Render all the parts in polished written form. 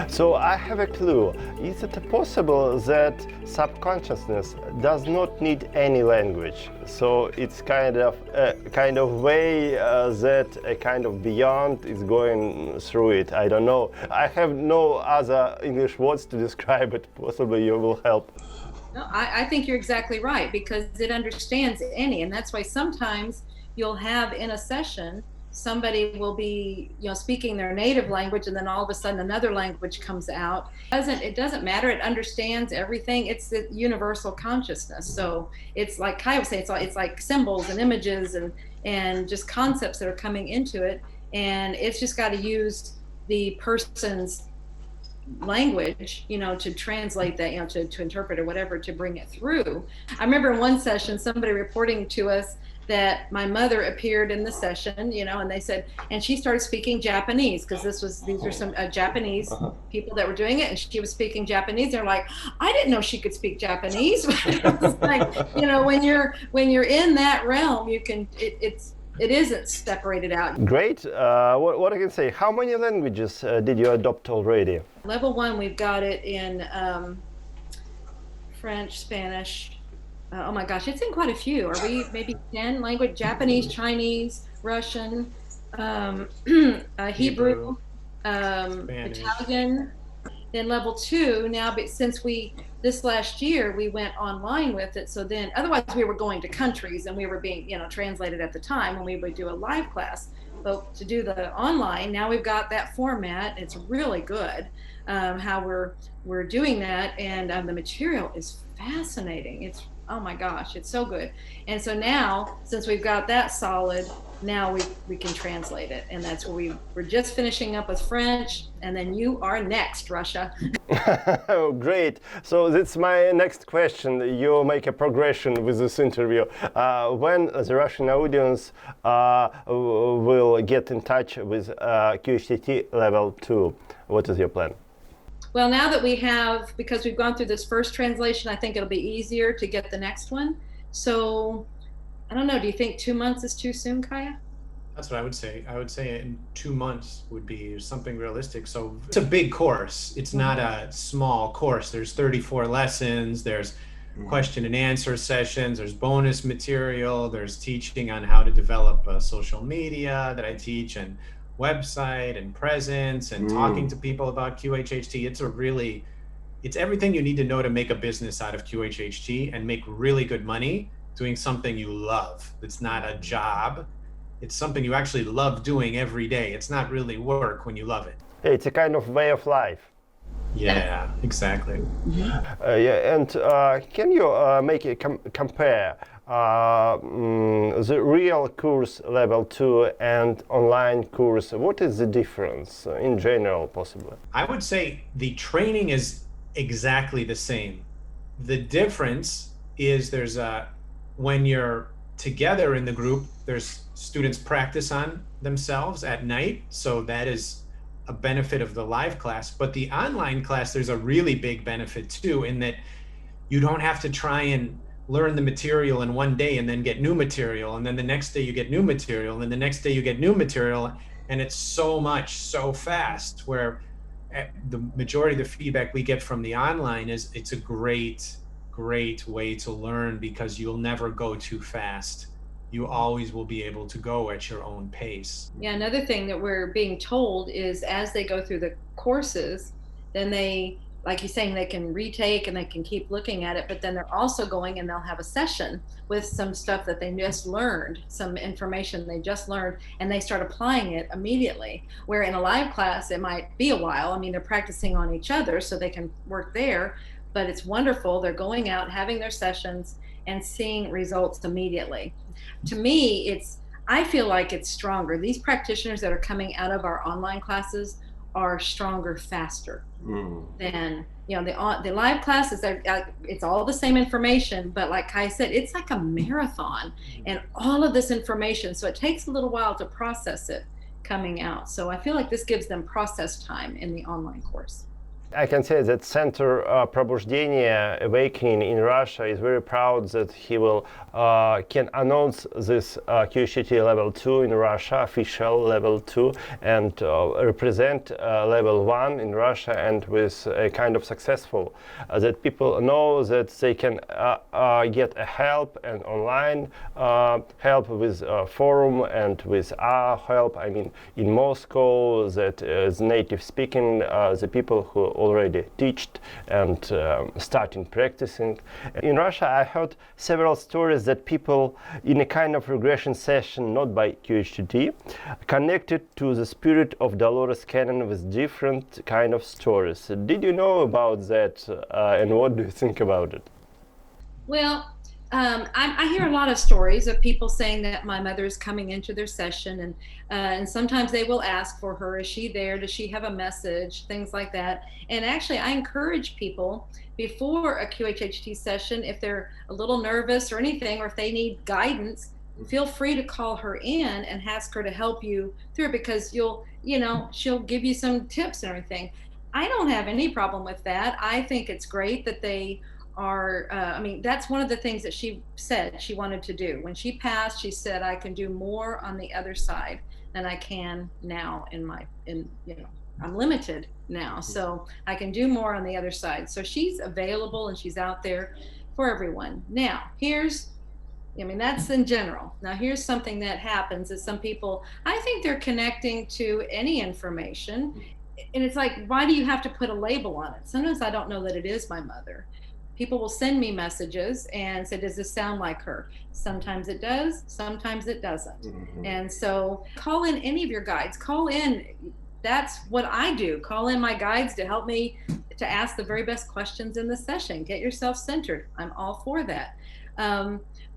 So I have a clue. Is it possible that subconsciousness does not need any language? So it's kind of way that a kind of beyond is going through it. I don't know. I have no other English words to describe it. Possibly you will help. No, I think you're exactly right, because it understands any, and that's why sometimes you'll have in a session somebody will be, speaking their native language, and then all of a sudden another language comes out. It doesn't matter. It understands everything. It's the universal consciousness. So it's like Kaya was saying, it's like symbols and images and just concepts that are coming into it, and it's just got to use the person's language, to translate that, to interpret or whatever, to bring it through. I remember in one session somebody reporting to us that my mother appeared in the session, and they said, and she started speaking Japanese, because these were some Japanese people that were doing it, and she was speaking Japanese. They're like, I didn't know she could speak Japanese. It's like, when you're in that realm, you can, it isn't separated out. Great. What I can say, how many languages did you adopt already? Level 1, we've got it in French, Spanish. Oh my gosh, it's in quite a few. Are we maybe 10 language? Japanese, Chinese, Russian, Hebrew, Italian. Then level 2, now, but since this last year we went online with it, so then otherwise we were going to countries and we were being translated at the time when we would do a live class. But to do the online, now we've got that format. It's really good how we're doing that, and the material is fascinating. It's, oh my gosh, it's so good. And so now, since we've got that solid, now we can translate it, and that's where we're just finishing up with French, and then you are next, Russia. Oh, great. So that's my next question. You make a progression with this interview. When the Russian audience will get in touch with QHHT level 2, what is your plan? Well, now that because we've gone through this first translation, I think it'll be easier to get the next one. So I don't know, do you think 2 months is too soon, Kaya? That's what I would say. I would say in 2 months would be something realistic. So it's a big course. It's not a small course. There's 34 lessons. There's question and answer sessions. There's bonus material. There's teaching on how to develop social media that I teach, and website and presence, and talking to people about QHHT. It's everything you need to know to make a business out of QHHT and make really good money doing something you love. It's not a job. It's something you actually love doing every day. It's not really work when you love it. It's a kind of way of life. Yeah, exactly. And can you compare the real course level 2 and online course? What is the difference in general, possibly? I would say the training is exactly the same. The difference is when you're together in the group, there's students practice on themselves at night. So that is a benefit of the live class. But the online class, there's a really big benefit too, in that you don't have to try and learn the material in one day and then get new material. And then the next day you get new material. And then the next day you get new material. And it's so fast, where the majority of the feedback we get from the online is it's a great way to learn, because you'll never go too fast. You always will be able to go at your own pace. Yeah, another thing that we're being told is as they go through the courses, then they, like you're saying, they can retake and they can keep looking at it, but then they're also going and they'll have a session with some stuff that they just learned, some information they just learned, and they start applying it immediately. Where in a live class, it might be a while. I mean, they're practicing on each other so they can work there, but it's wonderful. They're going out, having their sessions, and seeing results immediately. To me, I feel like it's stronger. These practitioners that are coming out of our online classes are stronger faster than the live classes. It's all the same information, but like Kai said, it's like a marathon and all of this information. So it takes a little while to process it coming out. So I feel like this gives them process time in the online course. I can say that Center Probуждения Awakening in Russia is very proud that he will can announce this QHHT level 2 in Russia, official level 2, and represent level 1 in Russia, and with a kind of successful that people know that they can get a help and online help with forum and with our help. I mean, in Moscow, that is native speaking, the people who already teached and starting practicing. In Russia, I heard several stories that people in a kind of regression session, not by QHHT, connected to the spirit of Dolores Cannon with different kind of stories. Did you know about that, and what do you think about it? Well, I hear a lot of stories of people saying that my mother is coming into their session, and sometimes they will ask for her. Is she there? Does she have a message? Things like that. And actually, I encourage people before a QHHT session, if they're a little nervous or anything, or if they need guidance, feel free to call her in and ask her to help you through it, because she'll give you some tips and everything. I don't have any problem with that. I think it's great that they are, I mean, that's one of the things that she said she wanted to do. When she passed, she said, I can do more on the other side than I can now I'm limited now, so I can do more on the other side. So she's available and she's out there for everyone. Now, that's in general. Now, here's something that happens is some people, I think they're connecting to any information. And it's like, why do you have to put a label on it? Sometimes I don't know that it is my mother. People will send me messages and say, does this sound like her? Sometimes it does, sometimes it doesn't. Mm-hmm. And so call in any of your guides. Call in. That's what I do. Call in my guides to help me to ask the very best questions in the session. Get yourself centered. I'm all for that.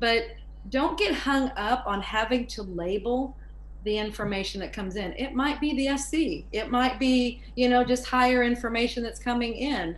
But don't get hung up on having to label the information that comes in. It might be the SC. It might be, just higher information that's coming in.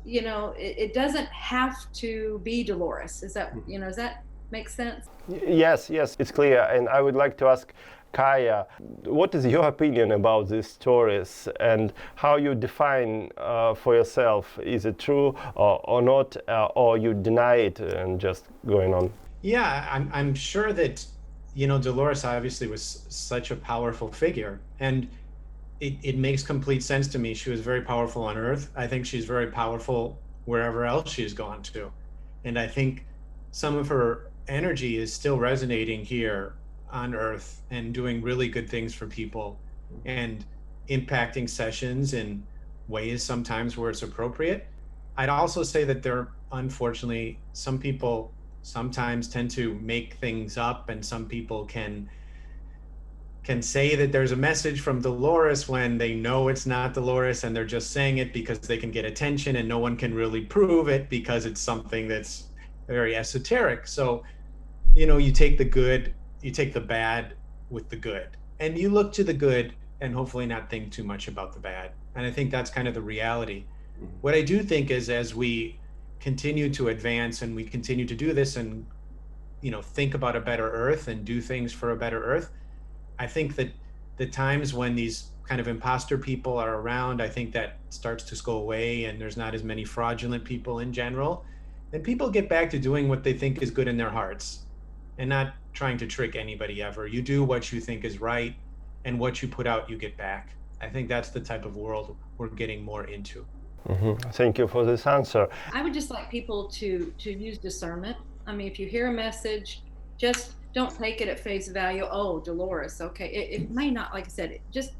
It doesn't have to be Dolores. Does that make sense? Yes, it's clear. And I would like to ask Kaya, what is your opinion about these stories and how you define for yourself? Is it true or not, or you deny it and just going on? Yeah, I'm sure that, Dolores obviously was such a powerful figure, and it makes complete sense to me. She was very powerful on Earth. I think she's very powerful wherever else she's gone to. And I think some of her energy is still resonating here on Earth and doing really good things for people and impacting sessions in ways sometimes where it's appropriate. I'd also say that unfortunately, some people sometimes tend to make things up, and some people can say that there's a message from Dolores when they know it's not Dolores, and they're just saying it because they can get attention, and no one can really prove it because it's something that's very esoteric. So, you take the good, you take the bad with the good, and you look to the good and hopefully not think too much about the bad. And I think that's kind of the reality. What I do think is, as we continue to advance and we continue to do this and, think about a better Earth and do things for a better Earth, I think that the times when these kind of imposter people are around, I think that starts to go away, and there's not as many fraudulent people in general. And people get back to doing what they think is good in their hearts and not trying to trick anybody ever. You do what you think is right, and what you put out, you get back. I think that's the type of world we're getting more into. Mm-hmm. Thank you for this answer. I would just like people to use discernment. I mean, if you hear a message, just don't take it at face value. Oh, Dolores, okay. It may not, like I said, just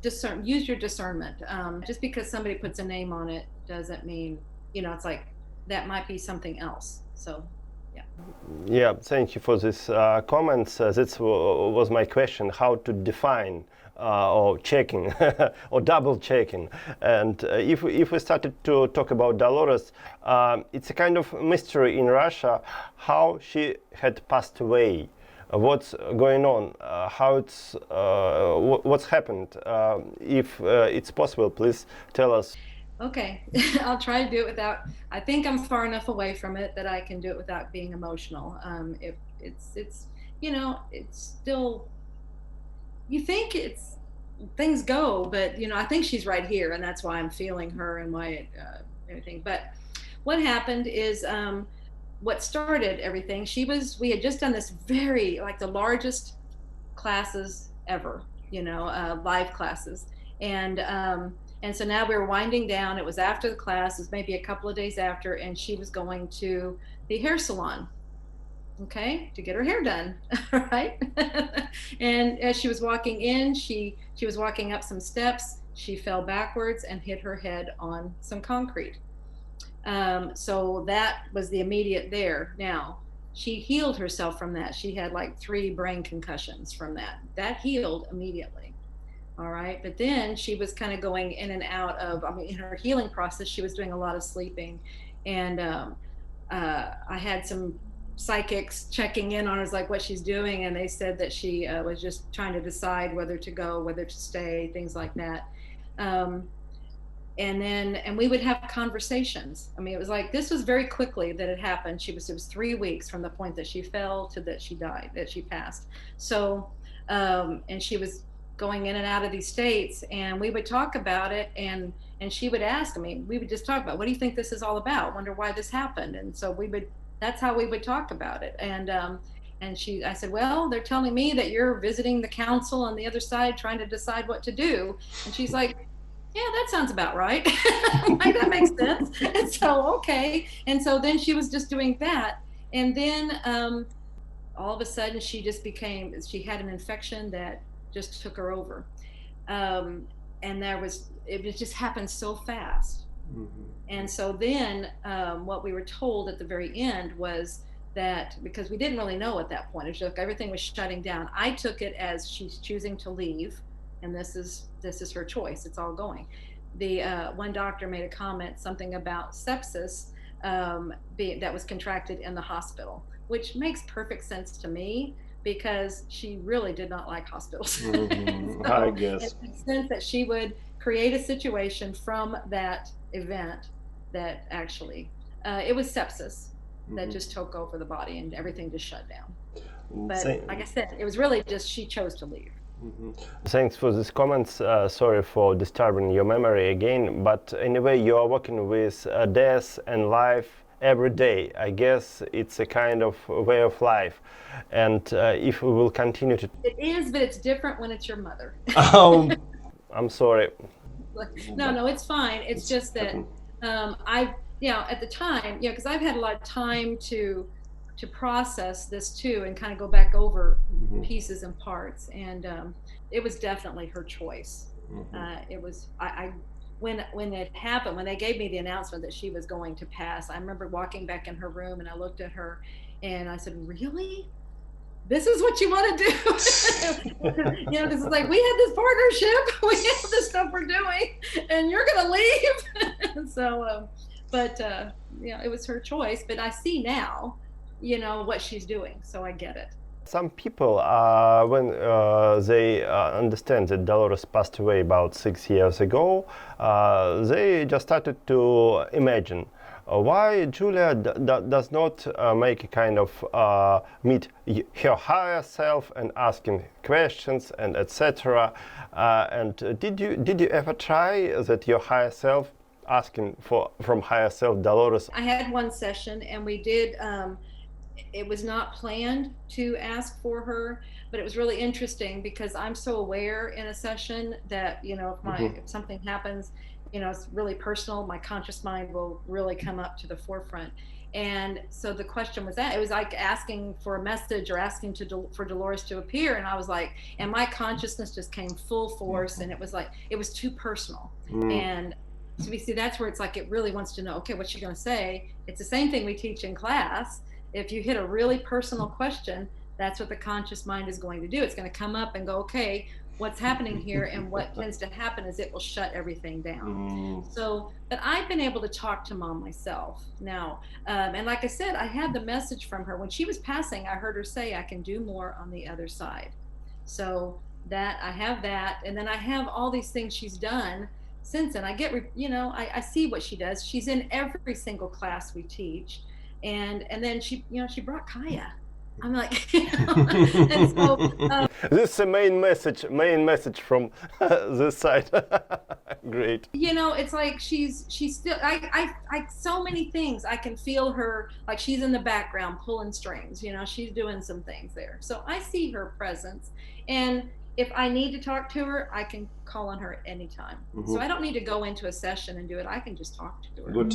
use your discernment. Just because somebody puts a name on it doesn't mean, it's like that might be something else. So, yeah. Yeah, thank you for this comments. That was my question, how to define or checking or double checking. And if we started to talk about Dolores, it's a kind of mystery in Russia how she had passed away. What's going on, what's happened. If it's possible, please tell us. Okay, I'll try to do it without, I think I'm far enough away from it that I can do it without being emotional. If it's still, you think it's things go, but I think she's right here, and that's why I'm feeling her and why everything. But what happened is, what started everything, we had just done this very, like, the largest classes ever, live classes. And so now we were winding down. It was after the class, it was maybe a couple of days after, and she was going to the hair salon, okay, to get her hair done. Right. And as she was walking in, she was walking up some steps, she fell backwards and hit her head on some concrete. So that was the immediate there. Now, she healed herself from that. She had like 3 brain concussions from that. That healed immediately. All right. But then she was kind of going in and out of, in her healing process, she was doing a lot of sleeping. And I had some psychics checking in on her, like, what she's doing. And they said that she was just trying to decide whether to go, whether to stay, things like that. And we would have conversations. It was like, this was very quickly that it happened. It was 3 weeks from the point that she fell to that she died, that she passed. So, and she was going in and out of these states, and we would talk about it, and she would ask me, we would just talk about, what do you think this is all about? Wonder why this happened. And so that's how we would talk about it. And I said, well, they're telling me that you're visiting the council on the other side, trying to decide what to do. And she's like, yeah, that sounds about right. Like, that makes sense. And so, okay. And so then she was just doing that. And then all of a sudden she had an infection that just took her over. And it just happened so fast. Mm-hmm. And so then what we were told at the very end was that, because we didn't really know at that point, it was like everything was shutting down. I took it as she's choosing to leave, and this is her choice. It's all going. The one doctor made a comment, something about sepsis that was contracted in the hospital, which makes perfect sense to me, because she really did not like hospitals. Mm-hmm. So I guess it makes sense that she would create a situation from that event that actually it was sepsis that just took over the body, and everything just shut down. But like I said, it was really just she chose to leave. Mm-hmm. Thanks for these comments. Sorry for disturbing your memory again, but anyway, you are working with death and life every day. I guess it's a kind of way of life, and if we will continue to... It is, but it's different when it's your mother. I'm sorry. No, it's fine. It's just that at the time, because I've had a lot of time to process this too, and kind of go back over pieces and parts, and it was definitely her choice. It was when it happened, when they gave me the announcement that she was going to pass, I remember walking back in her room, and I looked at her and I said, really? This is what you want to do? This is like, we had this partnership, we have this stuff we're doing, and you're going to leave. So, it was her choice, but I see now, what she's doing, so I get it. Some people, when they understand that Dolores passed away about 6 years ago, they just started to imagine why Julia does not make a kind of meet her higher self and asking questions and etc. And did you ever try that, your higher self, asking from higher self Dolores? I had one session, and we did. It was not planned to ask for her, but it was really interesting, because I'm so aware in a session that, if something happens, it's really personal, my conscious mind will really come up to the forefront. And so the question was that, it was like asking for a message, or asking for Dolores to appear. And I was like, and my consciousness just came full force, and it was like, it was too personal. And so we see, that's where it's like, it really wants to know, okay, what's she going to say? It's the same thing we teach in class. If you hit a really personal question, that's what the conscious mind is going to do. It's going to come up and go, okay, what's happening here? And what tends to happen is it will shut everything down. So, but I've been able to talk to Mom myself now. And like I said, I had the message from her. When she was passing, I heard her say, I can do more on the other side. So that, I have that. And then I have all these things she's done since then. I get, I see what she does. She's in every single class we teach. And then she brought Kaya. I'm like, and so This is the main message from this side. Great. it's like she's still, I so many things. I can feel her, like she's in the background pulling strings, she's doing some things there. So I see her presence, and if I need to talk to her, I can call on her at any time. So I don't need to go into a session and do it. I can just talk to her. Good.